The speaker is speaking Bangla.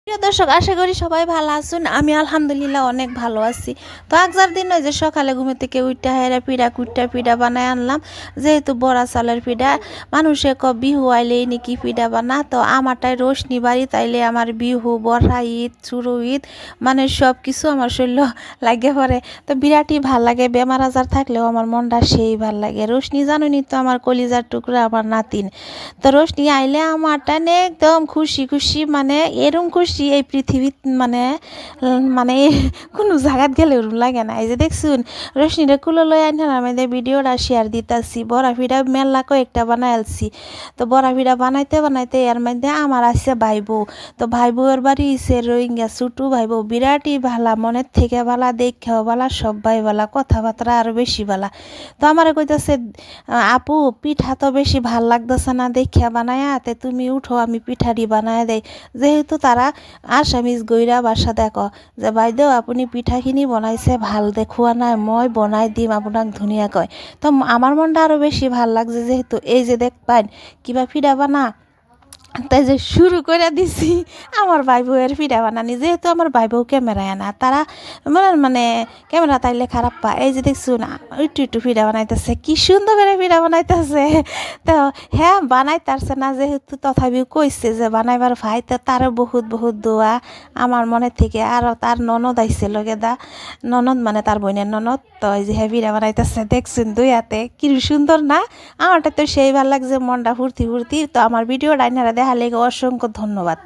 প্রিয় দর্শক, আশা করি সবাই ভালো আছেন। আমি আলহামদুলিল্লাহ অনেক ভালো আছি। তো আগজার দিন ওই যে সকালে ঘুমে থেকে উঠটা হেরা পিঠা বানায় আনলাম। যেহেতু বড়া চালের পিঠা, মানুষে বিহু আইলেই নাকি পিঠা বানা, তো আমারটাই রোশনি বাড়ি, তাইলে আমার বিহু, বড়া ঈদ, চুরু ঈদ মানে সব কিছু আমার শরীর লাগে পড়ে। তো বিরাটই ভাল লাগে, বেমার আজার থাকলেও আমার মনটা সেই ভাল লাগে। রোশনি জানুনি তো আমার কলিজার টুকরা, আমার নাতিন। তো রোশনি আইলে আমারটা একদম খুশি খুশি, মানে এরম খুশি এই পৃথিবীত মানে মানে কোনো জায়গাত গেলে ওরম লাগে না। এই যে দেখছুন রোশনিটা কুলো লই আনলাম, আমাদের ভিডিওটা শেয়ার দিতেছি। বড়া পিঠা মেলা কয়েকটা বানাইলছি। তো বড়া পিঠা বানাইতে বানাইতে এর মধ্যে আমার আছে ভাই বউ। তো ভাই বউয়ের বাড়ি ইসে রোহিঙ্গা ছোটো ভাই বউ, বিরাটই ভালা, মনের থেকে ভালা, দেখেও ভালা, সবাই ভালা, কথাবার্তা আরও বেশি ভালা। তো আমার কইতাছে, আপু পিঠা তো বেশি ভাল লাগতেছে না দেখিয়া বানায়া, তে তুমি উঠো আমি পিঠারি বানায় দেই। যেহেতু তারা আসামিজ গইরা বাসা দেখো যে বাইদেউ আপুনি পিঠাখিনি বনাইছে ভাল দেখুয়া নাই, মই বনাই দিম আপোনাক ধুনীয়াকৈ। তো আমার মনটা আরও বেশি ভাল লাগছে, যেহেতু এই যে দেখবেন কিবা পিঠা বানা, তাই যে শুরু করে দিছি আমার ভাই বউয়ের পিঠা বানানি। যেহেতু আমার ভাই বউ ক্যামেরায় আনা, তারা মানে ক্যামেরা তাইলে খারাপ পায়। এই যে দেখছো না একটু একটু পিঠা বানাইতেছে, কি সুন্দর করে পিঠা বানাইতেছে। তো হ্যাঁ বানাইতারছে না, যেহেতু তথাপিও কইছে যে বানাইবার ভাই, তো তারও বহুত বহুত দোয়া আমার মনের থেকে। আরও তার ননদ আইছে লগে দা, ননদ মানে তার বোনের ননদ। তো এই যে হ্যাঁ পিঠা বানাইতেছে দেখছেন দুই হাতে, কি সুন্দর না? আমারটা তো সেই ভালো লাগছে, মনটা ফুর্তি ফুর্তি। তো আমার ভিডিও ডাইনারা দেখা লেগে অসংখ্য ধন্যবাদ।